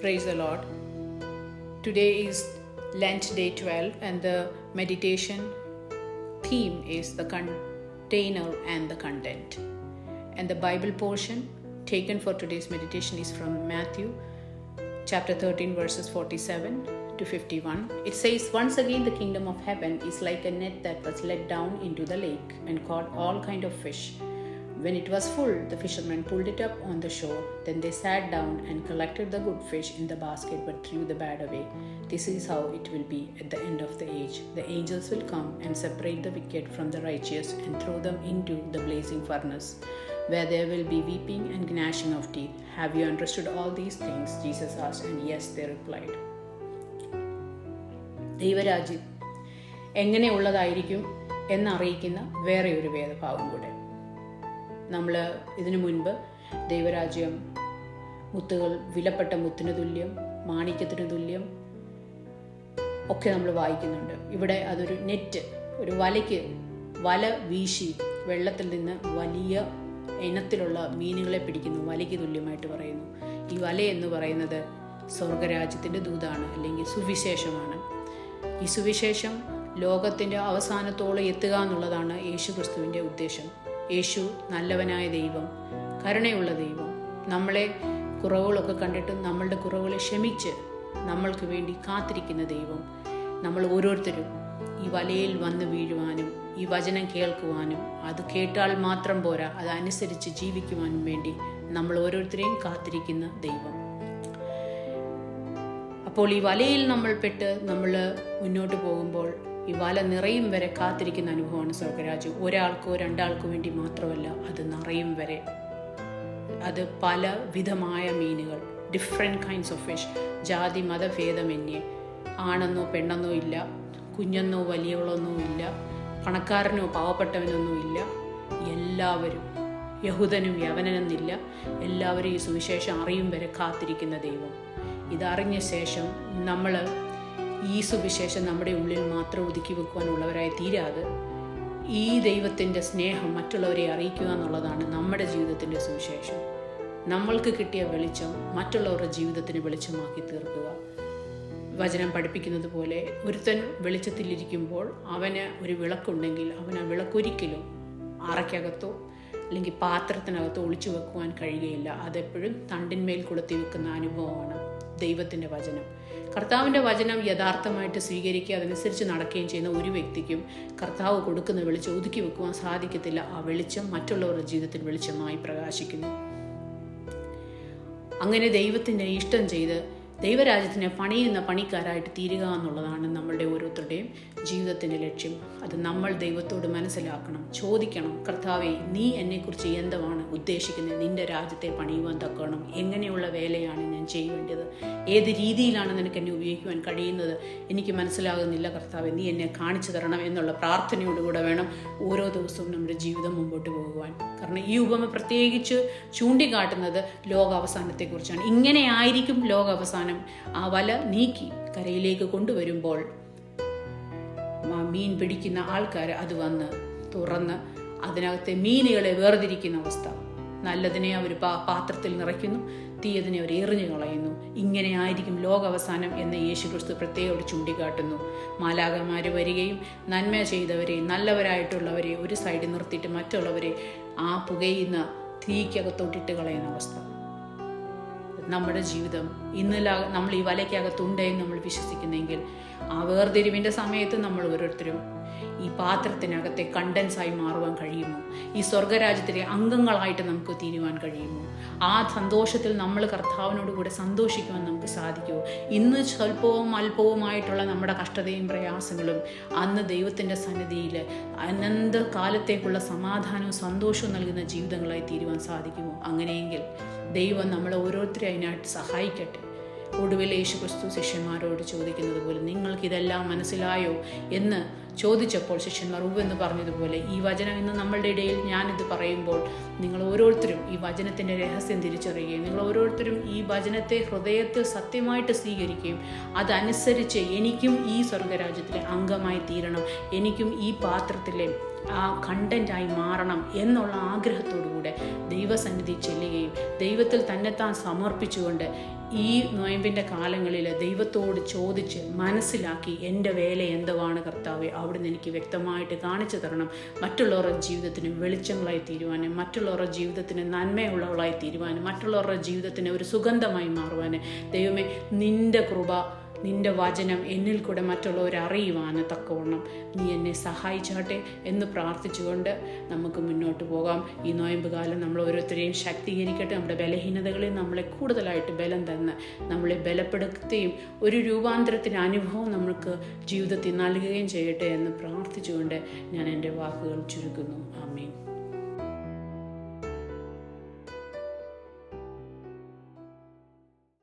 Praise the Lord. Today is Lent Day 12 and the meditation theme is the container and the content. And the Bible portion taken for today's meditation is from Matthew chapter 13 verses 47 to 51. It says, "Once again the kingdom of heaven is like a net that was let down into the lake and caught all kind of fish. When it was full, the fishermen pulled it up on the shore. Then they sat down and collected the good fish in the basket but threw the bad away. This is how it will be at the end of the age. The angels will come and separate the wicked from the righteous and throw them into the blazing furnace, where there will be weeping and gnashing of teeth. Have you understood all these things?" Jesus asked, and yes, they replied. ദൈവരാജ്യം എങ്ങനെയുള്ളതായിരിക്കും എന്നറിയിക്കുന്ന വേറെ ഒരു വേദഭാഗം കൂടെ. നമ്മൾ ഇതിനു മുൻപ് ദൈവരാജ്യം മുത്തുകൾ, വിലപ്പെട്ട മുത്തിന് തുല്യം, മാണിക്യത്തിന് തുല്യം ഒക്കെ നമ്മൾ വായിക്കുന്നുണ്ട്. ഇവിടെ അതൊരു നെറ്റ്, ഒരു വല വീശി വെള്ളത്തിൽ നിന്ന് വലിയ ഇനത്തിലുള്ള മീനുകളെ പിടിക്കുന്നു, വലയ്ക്ക് തുല്യമായിട്ട് പറയുന്നു. ഈ വല എന്ന് പറയുന്നത് സ്വർഗരാജ്യത്തിൻ്റെ ദൂതാണ്, അല്ലെങ്കിൽ സുവിശേഷമാണ്. ഈ സുവിശേഷം ലോകത്തിൻ്റെ അവസാനത്തോളം എത്തുക എന്നുള്ളതാണ് യേശു ക്രിസ്തുവിൻ്റെ ഉദ്ദേശം. യേശു നല്ലവനായ ദൈവം, കരുണയുള്ള ദൈവം, നമ്മളെ കുറവുകളൊക്കെ കണ്ടിട്ടും നമ്മളുടെ കുറവുകളെ ക്ഷമിച്ച് നമ്മൾക്ക് വേണ്ടി കാത്തിരിക്കുന്ന ദൈവം. നമ്മൾ ഓരോരുത്തരും ഈ വലയിൽ വന്ന് വീഴുവാനും ഈ വചനം കേൾക്കുവാനും അത് കേട്ടാൽ മാത്രം പോരാ, അതനുസരിച്ച് ജീവിക്കുവാനും വേണ്ടി നമ്മൾ ഓരോരുത്തരെയും കാത്തിരിക്കുന്ന ദൈവം. അപ്പോൾ ഈ വലയിൽ നമ്മൾ പെട്ട് നമ്മൾ മുന്നോട്ട് പോകുമ്പോൾ ഈ വല നിറയും വരെ കാത്തിരിക്കുന്ന അനുഭവമാണ് സ്വർഗരാജ്യം. ഒരാൾക്കോ രണ്ടാൾക്കോ വേണ്ടി മാത്രമല്ല, അത് നിറയും വരെ. അത് പല വിധമായ മീനുകൾ, ഡിഫറെൻറ്റ് കൈൻഡ്സ് ഓഫ് ഫിഷ്, ജാതി മതഭേദമന്യേ, ആണെന്നോ പെണ്ണെന്നോ ഇല്ല, കുഞ്ഞെന്നോ വലിയവളെന്നോ ഇല്ല, പണക്കാരനോ പാവപ്പെട്ടവനൊന്നും ഇല്ല. എല്ലാവരും, യഹൂദനും യവനനെന്നില്ല, എല്ലാവരും ഈ സുവിശേഷം അറിയും വരെ കാത്തിരിക്കുന്ന ദൈവം. ഇതറിഞ്ഞ ശേഷം നമ്മൾ ഈ സുവിശേഷം നമ്മുടെ ഉള്ളിൽ മാത്രം ഒതുക്കി വെക്കുവാനുള്ളവരായി തീരാതെ ഈ ദൈവത്തിൻ്റെ സ്നേഹം മറ്റുള്ളവരെ അറിയിക്കുക എന്നുള്ളതാണ് നമ്മുടെ ജീവിതത്തിൻ്റെ സുവിശേഷം. നമ്മൾക്ക് കിട്ടിയ വെളിച്ചം മറ്റുള്ളവരുടെ ജീവിതത്തിന് വെളിച്ചമാക്കി തീർക്കുക. വചനം പഠിപ്പിക്കുന്നത് പോലെ ഒരുത്തൻ വെളിച്ചത്തിലിരിക്കുമ്പോൾ അവന് ഒരു വിളക്കുണ്ടെങ്കിൽ അവൻ ആ വിളക്കൊരിക്കലും അറയ്ക്കകത്തോ അല്ലെങ്കിൽ പാത്രത്തിനകത്തോ ഒളിച്ചു വെക്കുവാൻ കഴിയുകയില്ല. അതെപ്പോഴും തണ്ടിന്മേൽ കൊളുത്തി വെക്കുന്ന അനുഭവമാണ് ദൈവത്തിൻ്റെ വചനം. കർത്താവിൻ്റെ വചനം യഥാർത്ഥമായിട്ട് സ്വീകരിക്കുക, അതനുസരിച്ച് നടക്കുകയും ചെയ്യുന്ന ഒരു വ്യക്തിക്കും കർത്താവ് കൊടുക്കുന്ന വെളിച്ചം ഒതുക്കി വെക്കുവാൻ സാധിക്കത്തില്ല. ആ വെളിച്ചം മറ്റുള്ളവരുടെ ജീവിതത്തിൽ വെളിച്ചമായി പ്രകാശിക്കുന്നു. അങ്ങനെ ദൈവത്തിൻ്റെ ഇഷ്ടം ചെയ്ത് ദൈവരാജ്യത്തിനെ പണിയുന്ന പണിക്കാരായിട്ട് തീരുക എന്നുള്ളതാണ് നമ്മളുടെ ഓരോരുത്തരുടെയും ജീവിതത്തിൻ്റെ ലക്ഷ്യം. അത് നമ്മൾ ദൈവത്തോട് മനസ്സിലാക്കണം, ചോദിക്കണം, കർത്താവേ, നീ എന്നെക്കുറിച്ച് എന്താണ് ഉദ്ദേശിക്കുന്നത്? നിൻ്റെ രാജ്യത്തെ പണിയുവാൻ തക്കണം എങ്ങനെയുള്ള വേലയാണ് ഞാൻ ചെയ്യേണ്ടത്? ഏത് രീതിയിലാണ് നിനക്ക് എന്നെ ഉപയോഗിക്കുവാൻ കഴിയുന്നത്? എനിക്ക് മനസ്സിലാകുന്നില്ല കർത്താവേ, നീ എന്നെ കാണിച്ചു തരണം എന്നുള്ള പ്രാർത്ഥനയോടുകൂടെ വേണം ഓരോ ദിവസവും നമ്മുടെ ജീവിതം മുമ്പോട്ട് പോകുവാൻ. കാരണം ഈ ഉപമ പ്രത്യേകിച്ച് ചൂണ്ടിക്കാട്ടുന്നത് ലോകാവസാനത്തെക്കുറിച്ചാണ്. ഇങ്ങനെ ആയിരിക്കും ലോകാവസാനം. ആ വല നീക്കി കരയിലേക്ക് കൊണ്ടുവരുമ്പോൾ മീൻ പിടിക്കുന്ന ആൾക്കാർ അത് വന്ന് തുറന്ന് അതിനകത്തെ മീനുകളെ വേർതിരിക്കുന്ന അവസ്ഥ. നല്ലതിനെ അവർ പാത്രത്തിൽ നിറയ്ക്കുന്നു, തീയതിനെ അവർ എറിഞ്ഞു കളയുന്നു. ഇങ്ങനെ ആയിരിക്കും ലോകാവസാനം എന്ന് യേശുക്രിസ്തു പ്രത്യേകം ചൂണ്ടിക്കാട്ടുന്നു. മാലാഖമാർ വരികയും നന്മ ചെയ്തവരെ, നല്ലവരായിട്ടുള്ളവരെ ഒരു സൈഡിൽ നിർത്തിയിട്ട് മറ്റുള്ളവരെ ആ പുകയുന്ന തീക്കകത്തോട്ടിട്ട് കളയുന്ന അവസ്ഥ. നമ്മുടെ ജീവിതം ഇന്ന് നമ്മൾ ഈ വലയ്ക്കകത്തുണ്ടെന്ന് നമ്മൾ വിശ്വസിക്കുന്നെങ്കിൽ ആ വേർതിരിവിൻ്റെ സമയത്ത് നമ്മൾ ഓരോരുത്തരും ഈ പാത്രത്തിനകത്തെ കണ്ടൻസായി മാറുവാൻ കഴിയുമോ? ഈ സ്വർഗരാജ്യത്തിലെ അംഗങ്ങളായിട്ട് നമുക്ക് തീരുവാൻ കഴിയുമോ? ആ സന്തോഷത്തിൽ നമ്മൾ കർത്താവിനോട് കൂടെ സന്തോഷിക്കുവാൻ നമുക്ക് സാധിക്കുമോ? ഇന്ന് സ്വല്പവും അല്പവുമായിട്ടുള്ള നമ്മുടെ കഷ്ടതയും പ്രയാസങ്ങളും അന്ന് ദൈവത്തിൻ്റെ സന്നിധിയിൽ അനന്തകാലത്തേക്കുള്ള സമാധാനവും സന്തോഷവും നൽകുന്ന ജീവിതങ്ങളായി തീരുവാൻ സാധിക്കുമോ? അങ്ങനെയെങ്കിൽ ദൈവം നമ്മളെ ഓരോരുത്തരെയും അതിനായിട്ട് സഹായിക്കട്ടെ. ഒടുവിൽ യേശുക്രിസ്തു ശിഷ്യന്മാരോട് ചോദിക്കുന്നത് പോലെ, നിങ്ങൾക്കിതെല്ലാം മനസ്സിലായോ എന്ന് ചോദിച്ചപ്പോൾ ശിഷ്യന്മാർ ഉവെന്ന് പറഞ്ഞതുപോലെ ഈ വചനം ഇന്ന് നമ്മളുടെ ഇടയിൽ ഞാനിത് പറയുമ്പോൾ നിങ്ങൾ ഓരോരുത്തരും ഈ വചനത്തിൻ്റെ രഹസ്യം തിരിച്ചറിയുകയും നിങ്ങൾ ഓരോരുത്തരും ഈ വചനത്തെ ഹൃദയത്തിൽ സത്യമായിട്ട് സ്വീകരിക്കുകയും അതനുസരിച്ച് എനിക്കും ഈ സ്വർഗരാജ്യത്തിലെ അംഗമായി തീരണം, എനിക്കും ഈ പാത്രത്തിലെ ആ കണ്ടൻ്റായി മാറണം എന്നുള്ള ആഗ്രഹത്തോടുകൂടെ ദൈവസന്നിധി ചെല്ലുകയും ദൈവത്തിൽ തന്നെത്താൻ സമർപ്പിച്ചുകൊണ്ട് ഈ നൊയമ്പിൻ്റെ കാലങ്ങളിൽ ദൈവത്തോട് ചോദിച്ച് മനസ്സിലാക്കി എൻ്റെ വേല എന്തുവാണ് കർത്താവേ, അവിടുന്ന് എനിക്ക് വ്യക്തമായിട്ട് കാണിച്ചു തരണം. മറ്റുള്ളവരുടെ ജീവിതത്തിന് വെളിച്ചങ്ങളായി തീരുവാനും, മറ്റുള്ളവരുടെ ജീവിതത്തിന് നന്മയുള്ളവളായി തീരുവാനും, മറ്റുള്ളവരുടെ ജീവിതത്തിന് ഒരു സുഗന്ധമായി മാറുവാനും ദൈവമേ നിൻ്റെ കൃപ, നിൻ്റെ വചനം എന്നിൽ കൂടെ മറ്റുള്ളവരെ അറിയുവാൻ തക്കവണ്ണം നീ എന്നെ സഹായിച്ചാട്ടെ എന്ന് പ്രാർത്ഥിച്ചുകൊണ്ട് നമുക്ക് മുന്നോട്ട് പോകാം. ഈ നോയമ്പ് കാലം നമ്മൾ ഓരോരുത്തരെയും ശക്തീകരിക്കട്ടെ. നമ്മുടെ ബലഹീനതകളിൽ നമ്മളെ കൂടുതലായിട്ട് ബലം തന്ന് നമ്മളെ ബലപ്പെടുത്തുകയും ഒരു രൂപാന്തരത്തിന് അനുഭവം നമുക്ക് ജീവിതത്തിൽ നൽകുകയും ചെയ്യട്ടെ എന്ന് പ്രാർത്ഥിച്ചുകൊണ്ട് ഞാൻ എൻ്റെ വാക്കുകൾ ചുരുക്കുന്നു. ആമേൻ.